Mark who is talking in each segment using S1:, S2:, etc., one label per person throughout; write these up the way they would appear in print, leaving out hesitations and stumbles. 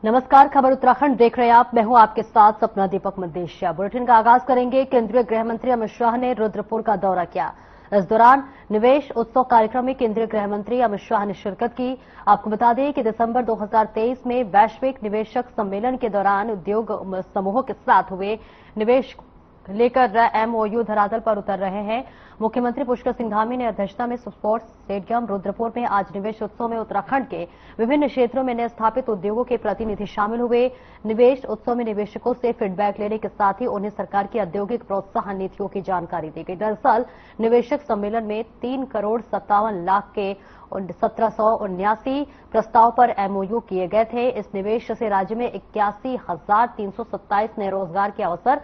S1: नमस्कार, खबर उत्तराखंड देख रहे हैं आप। मैं हूं आपके साथ सपना दीपक मदेशिया। बुलेटिन का आगाज करेंगे। केंद्रीय गृह मंत्री अमित शाह ने रुद्रपुर का दौरा किया। इस दौरान निवेश उत्सव कार्यक्रम में केंद्रीय गृह मंत्री अमित शाह ने शिरकत की। आपको बता दें कि दिसंबर 2023 में वैश्विक निवेशक सम्मेलन के दौरान उद्योग समूहों के साथ हुए निवेश लेकर एमओयू धरातल पर उतर रहे हैं। मुख्यमंत्री पुष्कर सिंह धामी ने अध्यक्षता में स्पोर्ट्स स्टेडियम रुद्रपुर में आज निवेश उत्सव में उत्तराखंड के विभिन्न क्षेत्रों में नए स्थापित उद्योगों के प्रतिनिधि शामिल हुए। निवेश उत्सव में निवेशकों से फीडबैक लेने के साथ ही उन्हें सरकार की औद्योगिक प्रोत्साहन नीतियों की जानकारी दी गई। दरअसल निवेशक सम्मेलन में 3,57,00,000 के 1779 प्रस्ताव पर एमओयू किए गए थे। इस निवेश से राज्य में 81,327 नए रोजगार के अवसर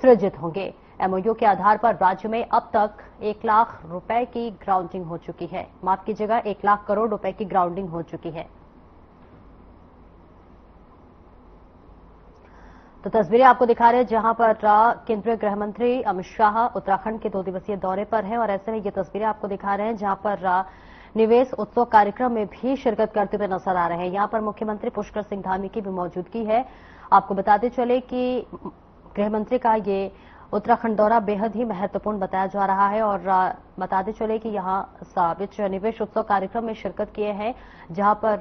S1: सृजित होंगे। एमओयू के आधार पर राज्य में अब तक 1 लाख रुपए की ग्राउंडिंग हो चुकी है। माफ कीजिएगा, 1 लाख करोड़ रुपए की ग्राउंडिंग हो चुकी है। तो तस्वीरें आपको दिखा रहे हैं जहां पर केंद्रीय गृह मंत्री अमित शाह उत्तराखंड के 2 दिवसीय दौरे पर हैं और ऐसे में ये तस्वीरें आपको दिखा रहे हैं जहां पर निवेश उत्सव कार्यक्रम में भी शिरकत करते हुए नजर आ रहे हैं। यहां पर मुख्यमंत्री पुष्कर सिंह धामी की भी मौजूदगी है। आपको बताते चले कि गृह मंत्री का ये उत्तराखंड दौरा बेहद ही महत्वपूर्ण बताया जा रहा है और बताते चले कि यहां साबित निवेश उत्सव कार्यक्रम में शिरकत किए हैं जहां पर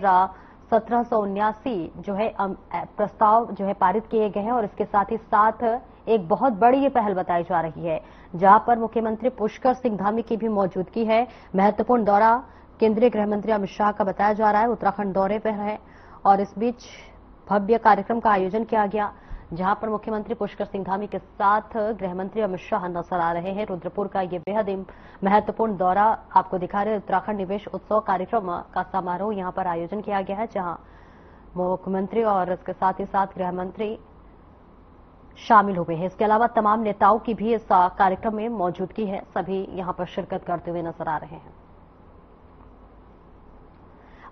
S1: 1779 जो है प्रस्ताव जो है पारित किए गए हैं और इसके साथ ही साथ एक बहुत बड़ी ये पहल बताई जा रही है जहां पर मुख्यमंत्री पुष्कर सिंह धामी की भी मौजूदगी है। महत्वपूर्ण दौरा केंद्रीय गृह मंत्री अमित शाह का बताया जा रहा है, उत्तराखंड दौरे पर है और इस बीच भव्य कार्यक्रम का आयोजन किया गया जहां पर मुख्यमंत्री पुष्कर सिंह धामी के साथ गृह मंत्री अमित शाह नजर आ रहे हैं। रुद्रपुर का ये बेहद ही महत्वपूर्ण दौरा आपको दिखा रहे उत्तराखंड निवेश उत्सव कार्यक्रम का समारोह यहां पर आयोजन किया गया है जहां मुख्यमंत्री और इसके साथ ही साथ गृह मंत्री शामिल हुए हैं। इसके अलावा तमाम नेताओं की भी इस कार्यक्रम में मौजूदगी है। सभी यहां पर शिरकत करते हुए नजर आ रहे हैं।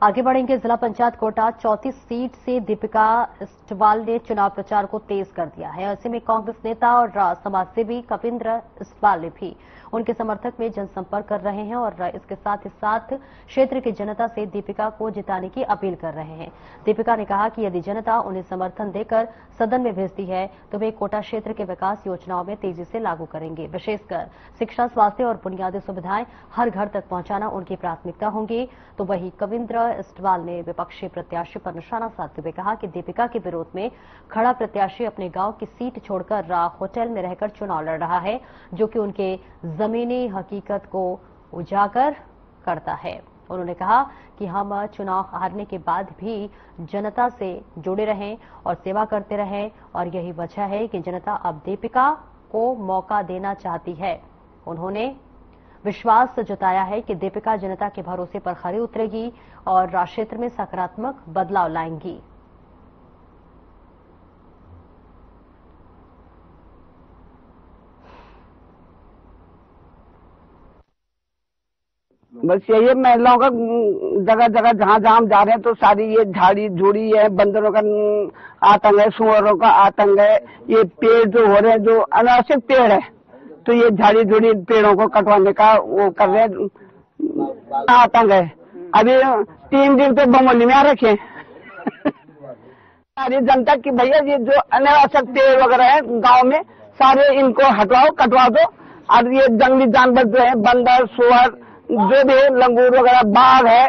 S1: आगे बढ़ेंगे। जिला पंचायत कोटा 34 सीट से दीपिका इस्टवाल ने चुनाव प्रचार को तेज कर दिया है। ऐसे में कांग्रेस नेता और समाजसेवी कविंद्र इस्टवाल ने भी उनके समर्थक में जनसंपर्क कर रहे हैं और इसके साथ ही साथ क्षेत्र की जनता से दीपिका को जिताने की अपील कर रहे हैं। दीपिका ने कहा कि यदि जनता उन्हें समर्थन देकर सदन में भेजती है तो वे कोटा क्षेत्र के विकास योजनाओं में तेजी से लागू करेंगे। विशेषकर शिक्षा, स्वास्थ्य और बुनियादी सुविधाएं हर घर तक पहुंचाना उनकी प्राथमिकता होंगी। तो वहीं कविंद्र इस्टवाल ने विपक्षी प्रत्याशी पर निशाना साधते हुए कहा कि दीपिका के विरोध में खड़ा प्रत्याशी अपने गांव की सीट छोड़कर होटल में रहकर चुनाव लड़ रहा है जो कि उनके जमीनी हकीकत को उजागर करता है। उन्होंने कहा कि हम चुनाव हारने के बाद भी जनता से जुड़े रहें और सेवा करते रहें और यही वजह है कि जनता अब दीपिका को मौका देना चाहती है। उन्होंने विश्वास जताया है कि दीपिका जनता के भरोसे पर खरी उतरेगी और क्षेत्र में सकारात्मक बदलाव लाएंगी।
S2: बस यही महिलाओं का जगह जगह जहाँ जहाँ हम जा रहे हैं तो सारी ये झाड़ी झूड़ी है, बंदरों का आतंक है, सुअरों का आतंक है। ये पेड़ जो हो रहे हैं जो अनावश्यक पेड़ है तो ये झाड़ी झूड़ी पेड़ों को कटवाने का वो कर रहे हैं, आतंक है। अभी 3 दिन तो बमोली में आ रखे सारी जनता की भैया ये जो अनावश्यक पेड़ वगैरह है गांव में सारे इनको हटवाओ, कटवा दो। और ये जंगली जानवर जो है बंदर, सुअर जो भी लंगूर वगैरह, बाघ है,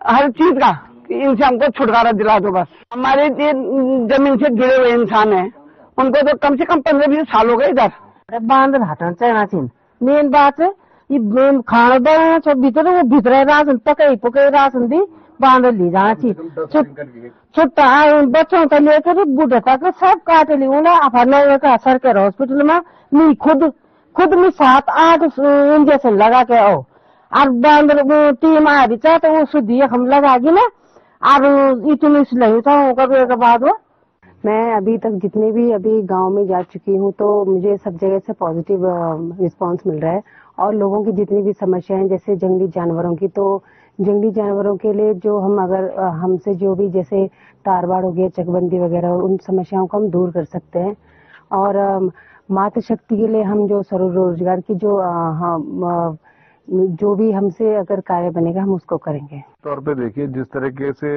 S2: हर चीज का इनसे हमको छुटकारा दिला दो। बस हमारे जमीन से जुड़े हुए इंसान है उनको तो कम से कम 15-20 साल हो गए इधर
S3: बांध हटाना चाहिए। मेन बात है ये खाना बनाना सब भीतर वो भीतर राशन पके राशन भी बांध ली जाना चाहिए। छुट्टा बच्चों का लेकर बूढ़े तक सब काट ली उन्हें अपने सरकारी हॉस्पिटल में नहीं खुद में 7-8 इंजेक्शन लगा के आओ और बांध टीम आ रही चाहे तो वो शुद्धि हम लगागी ना और इतनी सिलाई के बाद वो
S4: मैं अभी तक जितने भी अभी गांव में जा चुकी हूँ तो मुझे सब जगह से पॉजिटिव रिस्पांस मिल रहा है और लोगों की जितनी भी समस्याएं जैसे जंगली जानवरों की, तो जंगली जानवरों के लिए जो हम अगर हमसे जो भी जैसे तारबाड़ हो गया, चकबंदी वगैरह, उन समस्याओं को हम दूर कर सकते हैं। और मातृ शक्ति के लिए हम जो स्वरोजगार की जो जो भी हमसे अगर कार्य बनेगा हम उसको करेंगे।
S5: तौर पे देखिए, जिस तरीके से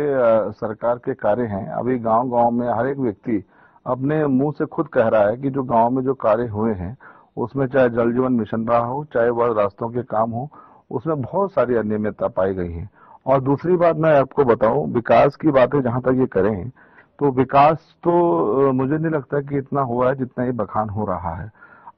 S5: सरकार के कार्य हैं, अभी गांव-गांव में हर एक व्यक्ति अपने मुंह से खुद कह रहा है कि जो गांव में जो कार्य हुए हैं उसमें चाहे जल जीवन मिशन रहा हो, चाहे वह रास्तों के काम हो, उसमें बहुत सारी अनियमितता पाई गई है। और दूसरी बात मैं आपको बताऊं, विकास की बातें जहां तक ये करें तो विकास तो मुझे नहीं लगता कि इतना हुआ है जितना ये बखान हो रहा है।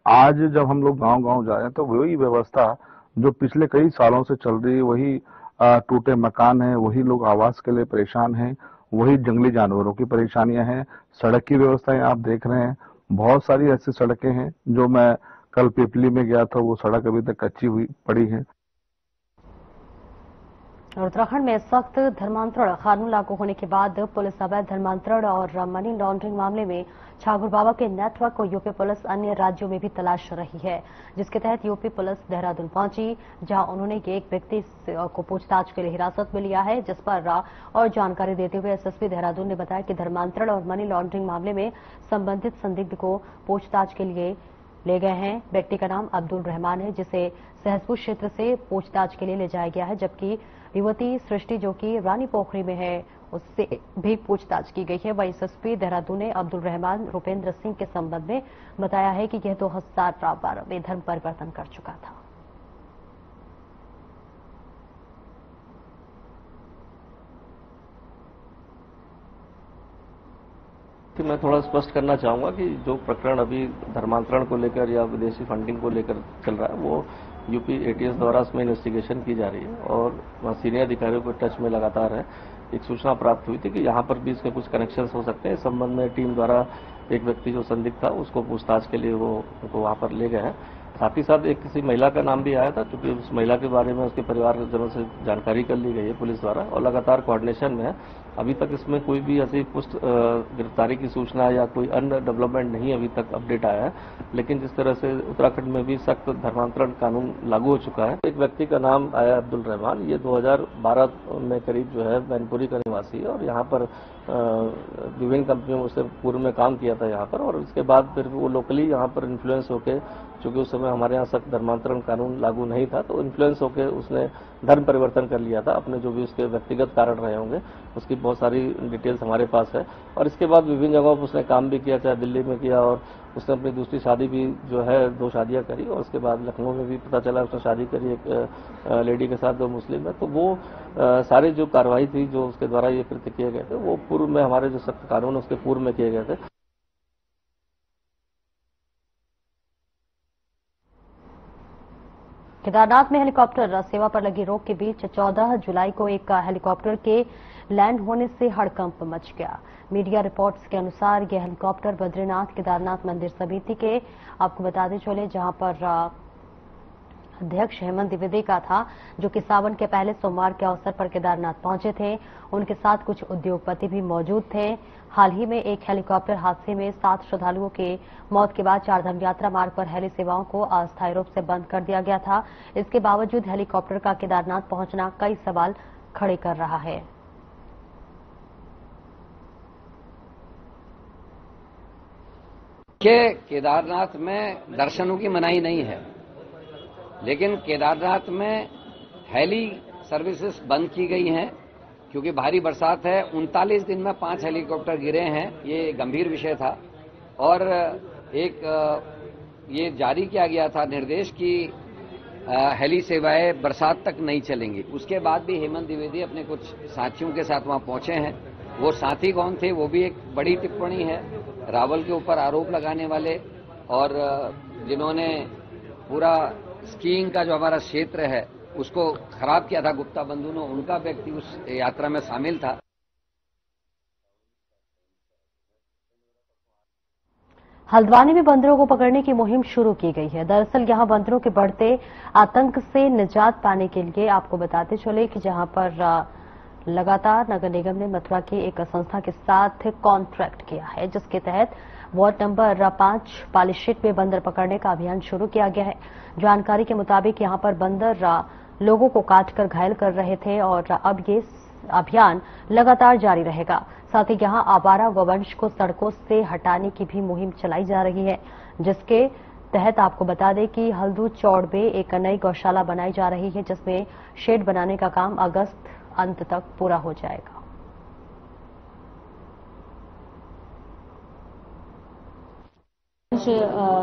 S5: आज जब हम लोग गांव-गांव जा रहे हैं तो वही व्यवस्था जो पिछले कई सालों से चल रही है, वही टूटे मकान हैं, वही लोग आवास के लिए परेशान हैं, वही जंगली जानवरों की परेशानियां हैं, सड़क की व्यवस्थाएं आप देख रहे हैं। बहुत सारी ऐसी सड़कें हैं जो मैं कल पिपली में गया था, वो सड़क अभी तक कच्ची हुई पड़ी है।
S1: उत्तराखंड में सख्त धर्मांतरण कानून लागू होने के बाद पुलिस अवैध धर्मांतरण और मनी लॉन्ड्रिंग मामले में ठाकुर बाबा के नेटवर्क को यूपी पुलिस अन्य राज्यों में भी तलाश रही है, जिसके तहत यूपी पुलिस देहरादून पहुंची, जहां उन्होंने एक व्यक्ति को पूछताछ के लिए हिरासत में लिया है, जिस पर और जानकारी देते हुए एसएसपी देहरादून ने बताया कि धर्मांतरण और मनी लॉन्ड्रिंग मामले में संबंधित संदिग्ध को पूछताछ के लिए ले गए हैं। व्यक्ति का नाम अब्दुल रहमान है, जिसे सहसपुर क्षेत्र से पूछताछ के लिए ले जाया गया है, जबकि युवती सृष्टि जो कि रानी पोखरी में है उससे भी पूछताछ की गई है। वहीं एसएसपी देहरादून ने अब्दुल रहमान रुपेंद्र सिंह के संबंध में बताया है कि यह 2012 में धर्म परिवर्तन कर चुका था।
S6: मैं थोड़ा स्पष्ट करना चाहूंगा कि जो प्रकरण अभी धर्मांतरण को लेकर या विदेशी फंडिंग को लेकर चल रहा है वो यूपी एटीएस द्वारा उसमें इन्वेस्टिगेशन की जा रही है और सीनियर अधिकारियों को टच में लगातार है। एक सूचना प्राप्त हुई थी कि यहाँ पर भी इसके कुछ कनेक्शंस हो सकते हैं। इस संबंध में टीम द्वारा एक व्यक्ति जो संदिग्ध था उसको पूछताछ के लिए वो उनको वहाँ पर ले गए हैं। साथ ही साथ एक किसी महिला का नाम भी आया था, क्योंकि उस महिला के बारे में उसके परिवारजनों से जानकारी कर ली गई है पुलिस द्वारा और लगातार कोऑर्डिनेशन में है। अभी तक इसमें कोई भी ऐसी पुष्ट गिरफ्तारी की सूचना या कोई अन्य डेवलपमेंट नहीं अभी तक अपडेट आया है। लेकिन जिस तरह से उत्तराखंड में भी सख्त धर्मांतरण कानून लागू हो चुका है, एक व्यक्ति का नाम आया अब्दुल रहमान। ये 2012 में करीब जो है मैनपुरी का निवासी है और यहाँ पर विभिन्न कंपनियों में उससे पूर्व में काम किया था यहाँ पर, और इसके बाद फिर वो लोकली यहाँ पर इन्फ्लुएंस होकर, चूंकि उस समय हमारे यहाँ सख्त धर्मांतरण कानून लागू नहीं था, तो इन्फ्लुएंस होकर उसने धर्म परिवर्तन कर लिया था। अपने जो भी उसके व्यक्तिगत कारण रहे होंगे उसकी बहुत सारी डिटेल्स हमारे पास है। और इसके बाद विभिन्न जगहों पर उसने काम भी किया, चाहे दिल्ली में किया और उसने अपनी दूसरी शादी भी जो है 2 शादियां करी, और उसके बाद लखनऊ में भी पता चला उसने शादी करी एक लेडी के साथ जो मुस्लिम है। तो वो सारी जो कार्रवाई थी जो उसके द्वारा ये कृत्य किए गए थे वो पूर्व में हमारे जो सख्त कानून उसके पूर्व में किए गए थे।
S1: केदारनाथ में हेलीकॉप्टर सेवा पर लगी रोक के बीच 14 जुलाई को एक हेलीकॉप्टर के लैंड होने से हड़कंप मच गया। मीडिया रिपोर्ट्स के अनुसार यह हेलीकॉप्टर बद्रीनाथ केदारनाथ मंदिर समिति के, आपको बताते चले, जहां पर अध्यक्ष हेमंत द्विवेदी का था, जो कि सावन के पहले सोमवार के अवसर पर केदारनाथ पहुंचे थे। उनके साथ कुछ उद्योगपति भी मौजूद थे। हाल ही में एक हेलीकॉप्टर हादसे में 7 श्रद्धालुओं के मौत के बाद चारधाम यात्रा मार्ग पर हेली सेवाओं को अस्थायी रूप से बंद कर दिया गया था। इसके बावजूद हेलीकॉप्टर का केदारनाथ पहुंचना कई सवाल खड़े कर रहा है।
S7: केदारनाथ में दर्शनों की मनाही नहीं है, लेकिन केदारनाथ में हेली सर्विसेज बंद की गई हैं क्योंकि भारी बरसात है। 39 दिन में 5 हेलीकॉप्टर गिरे हैं, ये गंभीर विषय था। और एक ये जारी किया गया था निर्देश कि हेली सेवाएं बरसात तक नहीं चलेंगी। उसके बाद भी हेमंत द्विवेदी अपने कुछ साथियों के साथ वहां पहुंचे हैं। वो साथी कौन थे वो भी एक बड़ी टिप्पणी है। रावल के ऊपर आरोप लगाने वाले और जिन्होंने पूरा स्कीइंग का जो हमारा क्षेत्र है उसको खराब किया था गुप्ता बंधु ने, उनका व्यक्ति उस यात्रा में शामिल था।
S1: हल्द्वानी में बंदरों को पकड़ने की मुहिम शुरू की गई है। दरअसल यहां बंदरों के बढ़ते आतंक से निजात पाने के लिए आपको बताते चले कि जहां पर लगातार नगर निगम ने मथुरा की एक संस्था के साथ कॉन्ट्रैक्ट किया है, जिसके तहत वार्ड नंबर 5 पालीशीट में बंदर पकड़ने का अभियान शुरू किया गया है। जानकारी के मुताबिक यहां पर बंदर लोगों को काटकर घायल कर रहे थे और अब ये अभियान लगातार जारी रहेगा। साथ ही यहां आवारा गौवंश को सड़कों से हटाने की भी मुहिम चलाई जा रही है, जिसके तहत आपको बता दें कि हल्दू चौड़ में एक नई गौशाला बनाई जा रही है, जिसमें शेड बनाने का काम अगस्त अंत तक पूरा हो जाएगा।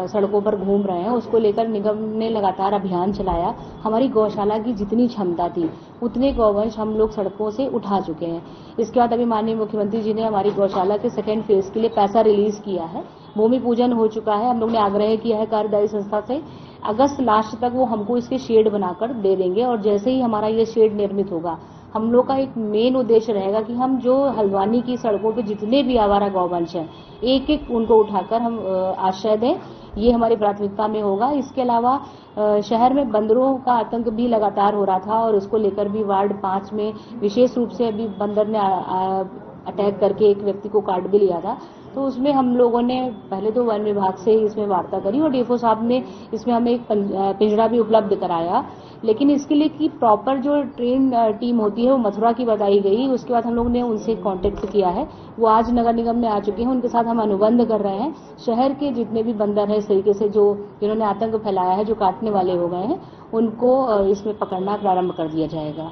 S8: सड़कों पर घूम रहे हैं, उसको लेकर निगम ने लगातार अभियान चलाया। हमारी गौशाला की जितनी क्षमता थी उतने गौवंश हम लोग सड़कों से उठा चुके हैं। इसके बाद अभी माननीय मुख्यमंत्री जी ने हमारी गौशाला के सेकेंड फेज के लिए पैसा रिलीज किया है। भूमि पूजन हो चुका है। हम लोग ने आग्रह किया है कार्यदायी संस्था से, अगस्त लास्ट तक वो हमको इसके शेड बनाकर दे देंगे और जैसे ही हमारा ये शेड निर्मित होगा, हम लोग का एक मेन उद्देश्य रहेगा कि हम जो हल्द्वानी की सड़कों पे जितने भी आवारा गौवंश हैं, एक एक उनको उठाकर हम आश्रय दें, ये हमारी प्राथमिकता में होगा। इसके अलावा शहर में बंदरों का आतंक भी लगातार हो रहा था और उसको लेकर भी वार्ड 5 में विशेष रूप से अभी बंदर ने अटैक करके एक व्यक्ति को काट भी लिया था। तो उसमें हम लोगों ने पहले तो वन विभाग से इसमें वार्ता करी और डीएफओ साहब ने इसमें हमें एक पिंजरा भी उपलब्ध कराया। लेकिन इसके लिए की प्रॉपर जो ट्रेन टीम होती है वो मथुरा की बताई गई। उसके बाद हम लोग ने उनसे कांटेक्ट किया है, वो आज नगर निगम में आ चुके हैं। उनके साथ हम अनुबंध कर रहे हैं। शहर के जितने भी बंदर हैं इस तरीके से जो जिन्होंने आतंक फैलाया है, जो काटने वाले हो गए हैं, उनको इसमें पकड़ना प्रारंभ कर दिया जाएगा।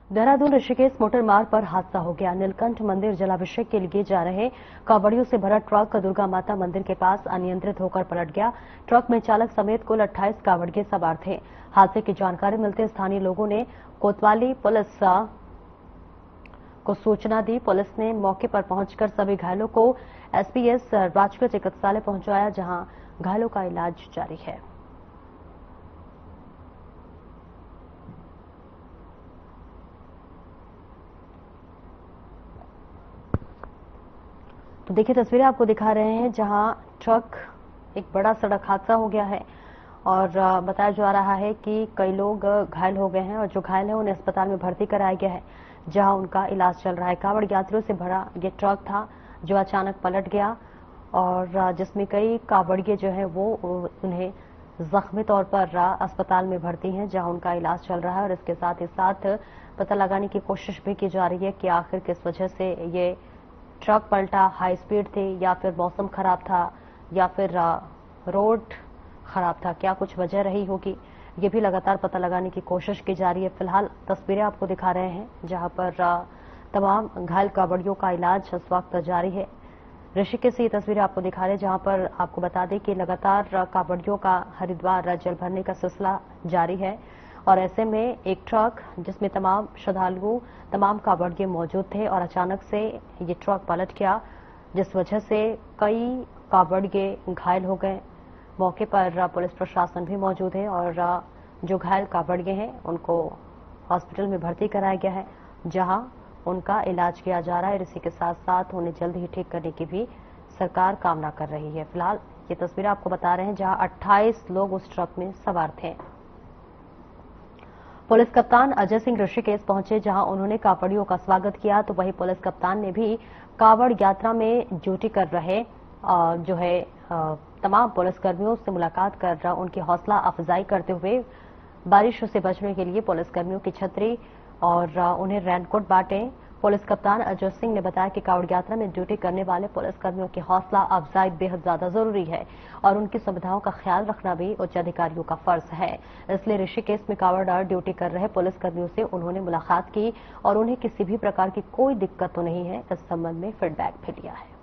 S1: देहरादून ऋषिकेश मोटर मार्ग पर हादसा हो गया। नीलकंठ मंदिर जलाभिषेक के लिए जा रहे कांवड़ियों से भरा ट्रक दुर्गा माता मंदिर के पास अनियंत्रित होकर पलट गया। ट्रक में चालक समेत कुल 28 कांवड़िये सवार थे। हादसे की जानकारी मिलते स्थानीय लोगों ने कोतवाली पुलिस को सूचना दी। पुलिस ने मौके पर पहुंचकर सभी घायलों को एसपीएस राजकीय चिकित्सालय पहुंचाया, जहां घायलों का इलाज जारी है। तो देखिए तस्वीरें आपको दिखा रहे हैं जहां ट्रक एक बड़ा सड़क हादसा हो गया है और बताया जा रहा है कि कई लोग घायल हो गए हैं और जो घायल हैं उन्हें अस्पताल में भर्ती कराया गया है, जहां उनका इलाज चल रहा है। कांवड़ यात्रियों से भरा ये ट्रक था जो अचानक पलट गया और जिसमें कई कांवड़िये जो है वो उन्हें जख्मी तौर पर अस्पताल में भर्ती हैं, जहां उनका इलाज चल रहा है। और इसके साथ ही साथ पता लगाने की कोशिश भी की जा रही है कि आखिर किस वजह से ये ट्रक पलटा, हाई स्पीड थी या फिर मौसम खराब था या फिर रोड खराब था, क्या कुछ वजह रही होगी, ये भी लगातार पता लगाने की कोशिश की जा रही है। फिलहाल तस्वीरें आपको दिखा रहे हैं जहां पर तमाम घायल कांवड़ियों का इलाज इस वक्त जारी है। ऋषिकेश से ये तस्वीरें आपको दिखा रहे हैं जहां पर आपको बता दें कि लगातार कांवड़ियों का हरिद्वार जल भरने का सिलसिला जारी है और ऐसे में एक ट्रक जिसमें तमाम श्रद्धालु, तमाम कांवड़िये मौजूद थे और अचानक से ये ट्रक पलट गया, जिस वजह से कई कांवड़िये घायल हो गए। मौके पर पुलिस प्रशासन भी मौजूद है और जो घायल कांवड़िये हैं उनको हॉस्पिटल में भर्ती कराया गया है, जहां उनका इलाज किया जा रहा है। इसी के साथ साथ उन्हें जल्द ही ठीक करने की भी सरकार कामना कर रही है। फिलहाल ये तस्वीरें आपको बता रहे हैं जहां 28 लोग उस ट्रक में सवार थे। पुलिस कप्तान अजय सिंह ऋषिकेश पहुंचे, जहां उन्होंने कांवड़ियों का स्वागत किया। तो वहीं पुलिस कप्तान ने भी कांवड़ यात्रा में ड्यूटी कर रहे जो है तमाम पुलिसकर्मियों से मुलाकात कर उनकी हौसला अफजाई करते हुए बारिश से बचने के लिए पुलिसकर्मियों की छतरी और उन्हें रेनकोट बांटे। पुलिस कप्तान अजय सिंह ने बताया कि कांवड़ यात्रा में ड्यूटी करने वाले पुलिसकर्मियों की हौसला अफजाई बेहद ज्यादा जरूरी है और उनकी सुविधाओं का ख्याल रखना भी उच्च अधिकारियों का फर्ज है। इसलिए ऋषिकेश में कांवड़ ड्यूटी कर रहे पुलिसकर्मियों से उन्होंने मुलाकात की और उन्हें किसी भी प्रकार की कोई दिक्कत तो नहीं है, इस संबंध में फीडबैक भी लिया है।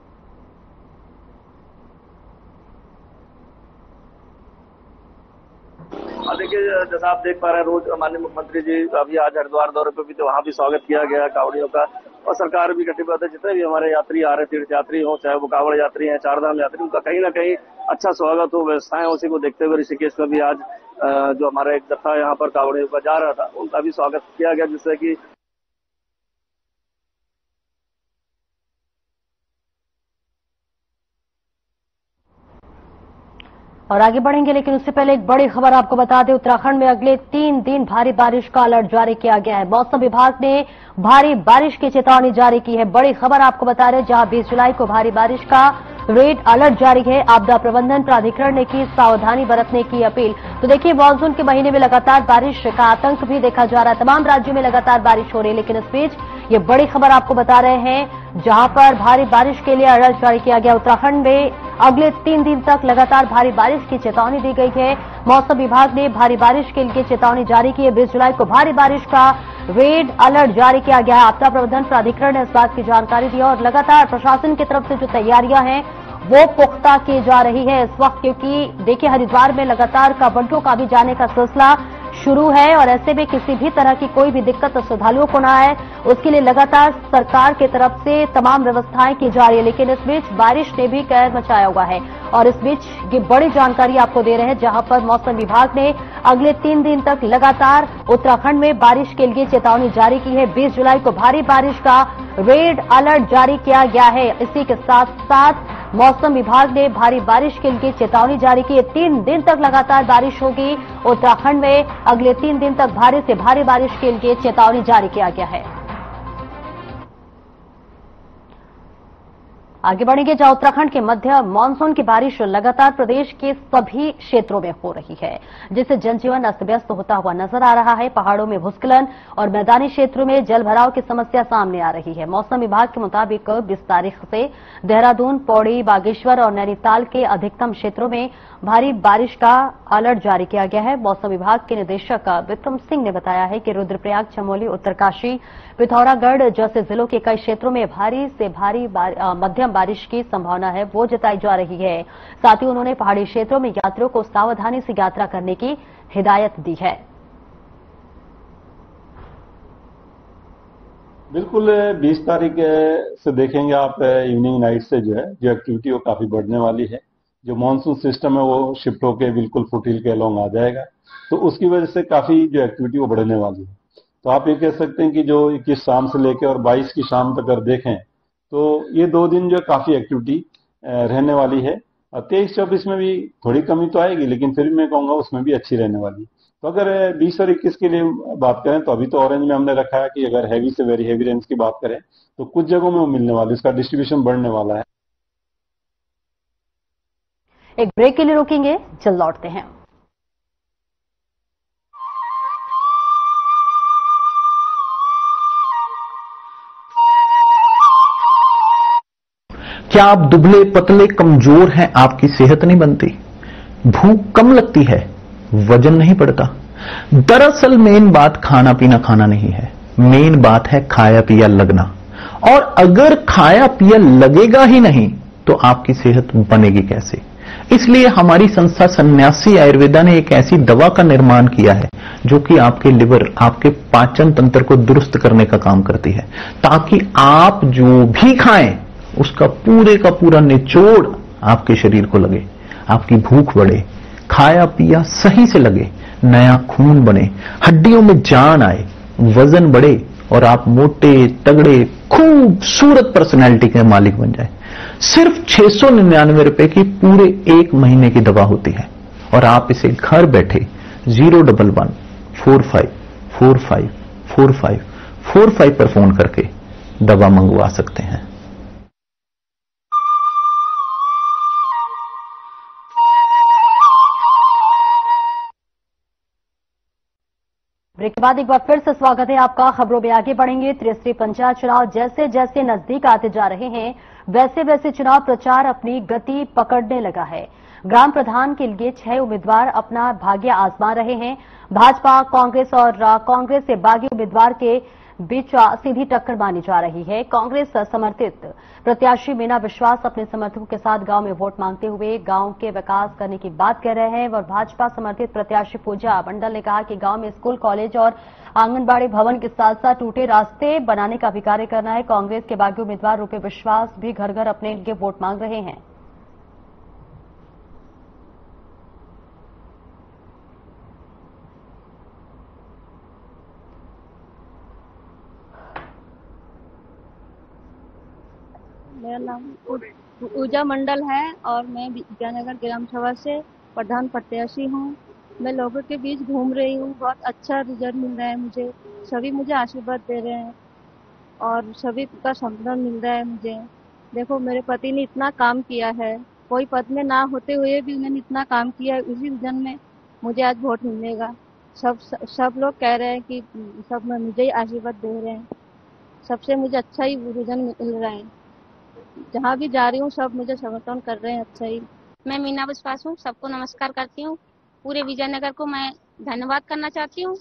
S9: देखिए, जैसा आप देख पा रहे हैं, रोज माननीय मुख्यमंत्री जी अभी आज हरिद्वार दौरे पे भी, तो वहाँ भी स्वागत किया गया कांवड़ियों का और सरकार भी कटिबद्ध है। जितने भी हमारे यात्री आ रहे, तीर्थ यात्री हो, चाहे वो कांवड़ यात्री हैं, चारधाम यात्री, उनका कहीं ना कहीं अच्छा स्वागत हो, व्यवस्थाएं उसी को देखते हुए ऋषिकेश में भी आज जो हमारा एक जत्था यहाँ पर कांवड़ियों का जा रहा था, उनका भी स्वागत किया गया, जिससे कि
S1: और आगे बढ़ेंगे, लेकिन उससे पहले एक बड़ी खबर आपको बता दें। उत्तराखंड में अगले 3 दिन भारी बारिश का अलर्ट जारी किया गया है। मौसम विभाग ने भारी बारिश की चेतावनी जारी की है। बड़ी खबर आपको बता रहे हैं, जहां 20 जुलाई को भारी बारिश का रेड अलर्ट जारी है। आपदा प्रबंधन प्राधिकरण ने की सावधानी बरतने की अपील। तो देखिए, मानसून के महीने में लगातार बारिश का आतंक भी देखा जा रहा है। तमाम राज्यों में लगातार बारिश हो रही है, लेकिन इस बीच ये बड़ी खबर आपको बता रहे हैं, जहां पर भारी बारिश के लिए अलर्ट जारी किया गया। उत्तराखंड में अगले 3 दिन तक लगातार भारी बारिश की चेतावनी दी गई है। मौसम विभाग ने भारी बारिश के लिए चेतावनी जारी की है। 20 जुलाई को भारी बारिश का रेड अलर्ट जारी किया गया है। आपदा प्रबंधन प्राधिकरण ने इस बात की जानकारी दी और लगातार प्रशासन की तरफ से जो तैयारियां हैं वो पुख्ता की जा रही है इस वक्त, क्योंकि देखिए हरिद्वार में लगातार कांवड़ियों का भी जाने का सिलसिला शुरू है और ऐसे में किसी भी तरह की कोई भी दिक्कत श्रद्धालुओं को ना आए, उसके लिए लगातार सरकार की तरफ से तमाम व्यवस्थाएं की जा रही है। लेकिन इस बीच बारिश ने भी कहर मचाया हुआ है और इस बीच ये बड़ी जानकारी आपको दे रहे हैं, जहां पर मौसम विभाग ने अगले 3 दिन तक लगातार उत्तराखंड में बारिश के लिए चेतावनी जारी की है। 20 जुलाई को भारी बारिश का रेड अलर्ट जारी किया गया है। इसी के साथ साथ मौसम विभाग ने भारी बारिश के लिए चेतावनी जारी की है। 3 दिन तक लगातार बारिश होगी उत्तराखंड में। अगले 3 दिन तक भारी से भारी बारिश के लिए चेतावनी जारी किया गया है। आगे बढ़ेंगे, जहां उत्तराखंड के मध्य मानसून की बारिश लगातार प्रदेश के सभी क्षेत्रों में हो रही है, जिससे जनजीवन अस्त व्यस्त होता हुआ नजर आ रहा है। पहाड़ों में भूस्खलन और मैदानी क्षेत्रों में जलभराव की समस्या सामने आ रही है। मौसम विभाग के मुताबिक 20 तारीख से देहरादून, पौड़ी, बागेश्वर और नैनीताल के अधिकतम क्षेत्रों में भारी बारिश का अलर्ट जारी किया गया है। मौसम विभाग के निदेशक विक्रम सिंह ने बताया है कि रुद्रप्रयाग, चमोली, उत्तरकाशी, पिथौरागढ़ जैसे जिलों के कई क्षेत्रों में भारी से भारी मध्यम बारिश की संभावना है वो जताई जा रही है। साथ ही उन्होंने पहाड़ी क्षेत्रों में यात्रियों को सावधानी से यात्रा करने की हिदायत दी है।
S10: बिल्कुल 20 तारीख से देखेंगे आप, इवनिंग नाइट से जो एक्टिविटी वो काफी बढ़ने वाली है। जो मानसून सिस्टम है वो शिफ्ट होकर बिल्कुल फुटहिल के अलोंग आ जाएगा, तो उसकी वजह से काफी जो एक्टिविटी वो बढ़ने वाली है। तो आप ये कह सकते हैं कि जो 21 शाम से लेकर और 22 की शाम तक अगर देखें तो ये 2 दिन जो काफी एक्टिविटी रहने वाली है। 23-24 में भी थोड़ी कमी तो आएगी, लेकिन फिर भी मैं कहूंगा उसमें भी अच्छी रहने वाली। तो अगर 20 और 21 के लिए बात करें तो अभी तो ऑरेंज में हमने रखा है कि अगर हैवी से वेरी हैवी रेंज की बात करें तो कुछ जगहों में वो मिलने वाली, उसका डिस्ट्रीब्यूशन बढ़ने वाला है।
S1: एक ब्रेक के लिए रुकेंगे, जल्द लौटते हैं।
S11: क्या आप दुबले पतले कमजोर हैं, आपकी सेहत नहीं बनती, भूख कम लगती है, वजन नहीं बढ़ता? दरअसल मेन बात खाना पीना खाना नहीं है, मेन बात है खाया पिया लगना। और अगर खाया पिया लगेगा ही नहीं तो आपकी सेहत बनेगी कैसे? इसलिए हमारी संस्था सन्यासी आयुर्वेदा ने एक ऐसी दवा का निर्माण किया है जो कि आपके लिवर, आपके पाचन तंत्र को दुरुस्त करने का काम करती है, ताकि आप जो भी खाएं उसका पूरे का पूरा निचोड़ आपके शरीर को लगे, आपकी भूख बढ़े, खाया पिया सही से लगे, नया खून बने, हड्डियों में जान आए, वजन बढ़े और आप मोटे तगड़े खूबसूरत पर्सनैलिटी के मालिक बन जाए। सिर्फ 699 रुपए की पूरे 1 महीने की दवा होती है और आप इसे घर बैठे 011-45454545 पर फोन करके दवा मंगवा सकते हैं।
S1: ब्रेक के बाद एक बार फिर से स्वागत है आपका। खबरों में आगे बढ़ेंगे। त्रिस्तरीय पंचायत चुनाव जैसे जैसे नजदीक आते जा रहे हैं वैसे वैसे चुनाव प्रचार अपनी गति पकड़ने लगा है। ग्राम प्रधान के लिए 6 उम्मीदवार अपना भाग्य आजमा रहे हैं। भाजपा, कांग्रेस और कांग्रेस से बागी उम्मीदवार के बीच सीधी टक्कर मानी जा रही है। कांग्रेस समर्थित प्रत्याशी मीना विश्वास अपने समर्थकों के साथ गांव में वोट मांगते हुए गांव के विकास करने की बात कर रहे हैं और भाजपा समर्थित प्रत्याशी पूजा मंडल ने कहा कि गांव में स्कूल, कॉलेज और आंगनबाड़ी भवन के साथ साथ टूटे रास्ते बनाने का भी कार्य करना है। कांग्रेस के बागी उम्मीदवार रूपे विश्वास भी घर घर अपने लिए वोट मांग रहे हैं।
S12: मेरा नाम पूजा मंडल है और मैं विद्यानगर ग्राम सभा से प्रधान प्रत्याशी हूँ। मैं लोगों के बीच घूम रही हूँ, बहुत अच्छा रिजल्ट मिल रहा है मुझे, सभी मुझे आशीर्वाद दे रहे हैं और सभी का समर्थन मिल रहा है मुझे। देखो मेरे पति ने इतना काम किया है, कोई पद में ना होते हुए भी उन्होंने इतना काम किया है, उसी रीजन में मुझे आज वोट मिलेगा। सब लोग कह रहे हैं कि सब मुझे ही आशीर्वाद दे रहे हैं। सबसे मुझे अच्छा ही भोजन मिल रहा है। जहाँ भी जा रही हूँ सब मुझे समर्थन कर रहे हैं अच्छा ही।
S13: मैं मीना विश्वास हूँ, सबको नमस्कार करती हूँ। पूरे विजयनगर को मैं धन्यवाद करना चाहती हूँ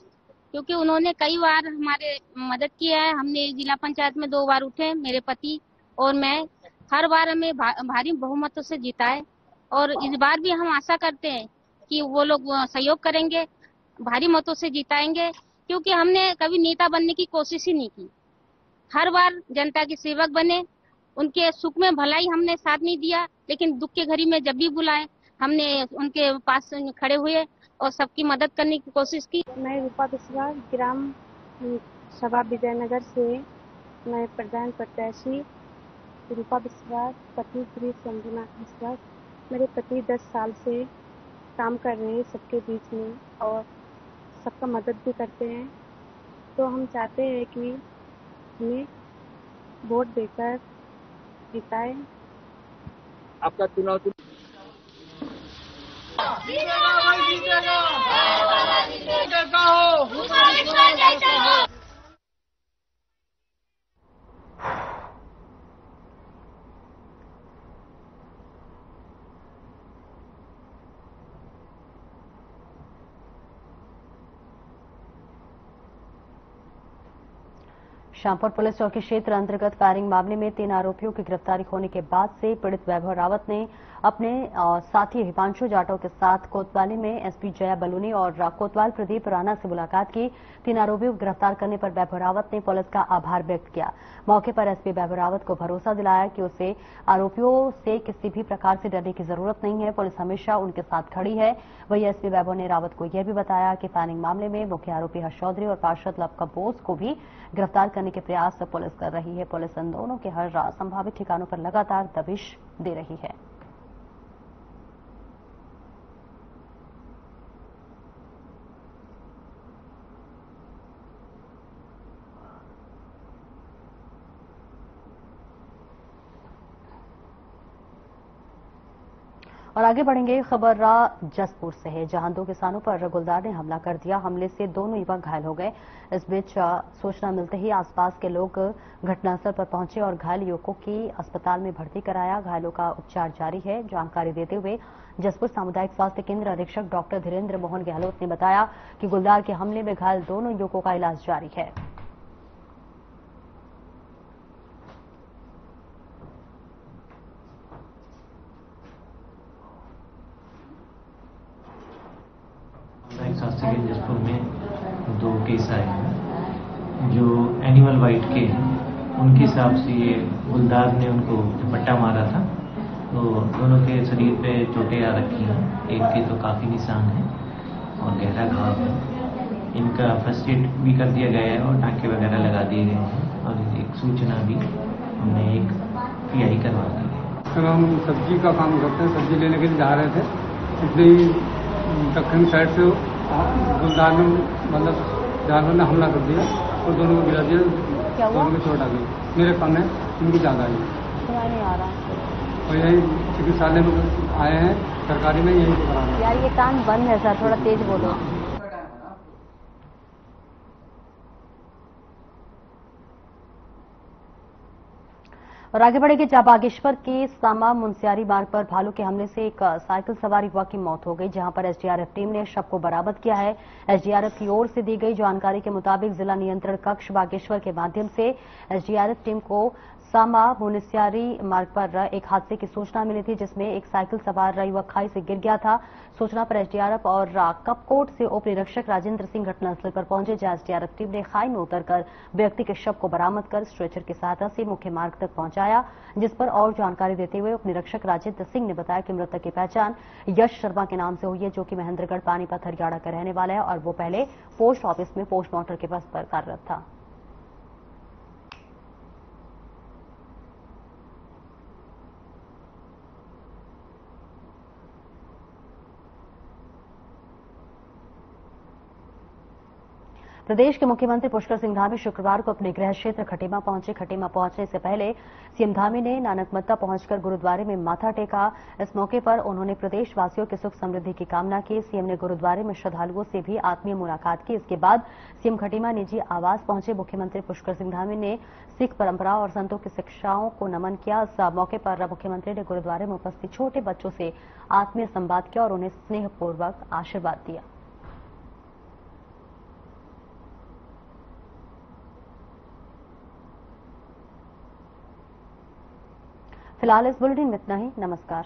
S13: क्योंकि उन्होंने कई बार हमारे मदद की है। हमने जिला पंचायत में 2 बार उठे, मेरे पति और मैं। हर बार हमें भारी बहुमतों से जीता है और इस बार भी हम आशा करते हैं कि वो लोग सहयोग करेंगे, भारी मतों से जिताएंगे क्योंकि हमने कभी नेता बनने की कोशिश ही नहीं की। हर बार जनता के सेवक बने, उनके सुख में भलाई हमने साथ नहीं दिया, लेकिन दुख के घड़ी में जब भी बुलाए हमने उनके पास खड़े हुए और सबकी मदद करने की कोशिश की।
S14: मैं रूपा विश्वास, ग्राम सभा विजयनगर से मैं प्रधान प्रत्याशी रूपा विश्वास, पति श्री शंभुनाथ विश्वास। मेरे पति 10 साल से काम कर रहे हैं सबके बीच में और सबका मदद भी करते हैं। तो हम चाहते हैं कि हमें वोट देकर जिताए।
S9: आपका चुनाव
S1: श्यामपुर पुलिस चौकी क्षेत्र अंतर्गत फायरिंग मामले में 3 आरोपियों की गिरफ्तारी होने के बाद से पीड़ित वैभव रावत ने अपने साथी हिमांशु जाटव के साथ कोतवाली में एसपी जया बलूनी और कोतवाल प्रदीप राणा से मुलाकात की। 3 आरोपियों को गिरफ्तार करने पर वैभव रावत ने पुलिस का आभार व्यक्त किया। मौके पर एसपी वैभव रावत को भरोसा दिलाया कि उसे आरोपियों से किसी भी प्रकार से डरने की जरूरत नहीं है, पुलिस हमेशा उनके साथ खड़ी है। वहीं एसपी वैभव ने रावत को यह भी बताया कि फायरिंग मामले में मुख्य आरोपी हर्ष चौधरी और पार्षद लवका बोस को भी गिरफ्तार करने के प्रयास पुलिस कर रही है। पुलिस इन दोनों के हर संभावित ठिकानों पर लगातार दबिश दे रही है। और आगे बढ़ेंगे। खबर जसपुर से है, जहां 2 किसानों पर गुलदार ने हमला कर दिया। हमले से दोनों युवक घायल हो गए। इस बीच सूचना मिलते ही आसपास के लोग घटनास्थल पर पहुंचे और घायल युवकों की अस्पताल में भर्ती कराया। घायलों का उपचार जारी है। जानकारी देते हुए जसपुर सामुदायिक स्वास्थ्य केंद्र अधीक्षक डॉक्टर धीरेन्द्र मोहन गहलोत ने बताया कि गुलदार के हमले में घायल दोनों युवकों का इलाज जारी है।
S15: स्वास्थ्य केंद्र जसपुर में 2 केस आए हैं जो एनिमल वाइट के हैं। उनके हिसाब से ये गुलदार ने उनको झपट्टा मारा था, तो दोनों के शरीर पे चोटें आ रखी हैं। एक के तो काफ़ी निशान है और गहरा घाव है। इनका फर्स्ट एड भी कर दिया गया है और टाँके वगैरह लगा दिए गए हैं और एक सूचना भी हमने एक PI करवा दी है।
S16: सर हम सब्जी का काम करते हैं, सब्जी लेने के लिए जा रहे थे, इसलिए दक्षिण साइड से गुलदार ने मतलब जानवर ने हमला कर दिया और दोनों को गिरा दिया। दोनों को चोट आ गई। मेरे कम है, इनकी ज़्यादा आई।
S1: नहीं आ रहा
S16: और यही चिकित्सालय में आए हैं, सरकारी में यही करा रहे हैं।
S1: यार ये कान बंद है सर, थोड़ा तेज बोलो। और आगे बढ़ेंगे। बागेश्वर के सामा मुंसियारी मार्ग पर भालू के हमले से एक साइकिल सवार युवक की मौत हो गई, जहां पर एसडीआरएफ टीम ने शव को बरामद किया है। एसडीआरएफ की ओर से दी गई जानकारी के मुताबिक जिला नियंत्रण कक्ष बागेश्वर के माध्यम से एसडीआरएफ टीम को सामा मुंसियारी मार्ग पर एक हादसे की सूचना मिली थी, जिसमें एक साइकिल सवार युवक खाई से गिर गया था। सूचना पर एसडीआरएफ और कपकोट से उप निरीक्षक राजेंद्र सिंह घटनास्थल पर पहुंचे, जहां एसडीआरएफ टीम ने खाई में उतरकर व्यक्ति के शव को बरामद कर स्ट्रेचर की सहायता से मुख्य मार्ग तक पहुंचाया। जिस पर और जानकारी देते हुए उप निरीक्षक राजेंद्र सिंह ने बताया कि मृतक की पहचान यश शर्मा के नाम से हुई है, जो कि महेंद्रगढ़ पानीपत हरियाणा का रहने वाला है और वो पहले पोस्ट ऑफिस में पोस्टमास्टर के पद पर कार्यरत था। प्रदेश के मुख्यमंत्री पुष्कर सिंह धामी शुक्रवार को अपने गृह क्षेत्र खटीमा पहुंचे। खटीमा पहुंचने से पहले सीएम धामी ने नानकमत्ता पहुंचकर गुरुद्वारे में माथा टेका। इस मौके पर उन्होंने प्रदेशवासियों की सुख समृद्धि की कामना की। सीएम ने गुरुद्वारे में श्रद्धालुओं से भी आत्मीय मुलाकात की। इसके बाद सीएम खटीमा निजी आवास पहुंचे। मुख्यमंत्री पुष्कर सिंह धामी ने सिख परंपरा और संतों की शिक्षाओं को नमन किया। इस मौके पर मुख्यमंत्री ने गुरुद्वारे में उपस्थित छोटे बच्चों से आत्मीय संवाद किया और उन्हें स्नेहपूर्वक आशीर्वाद दिया। फिलहाल इस बुलेटिन में इतना ही। नमस्कार।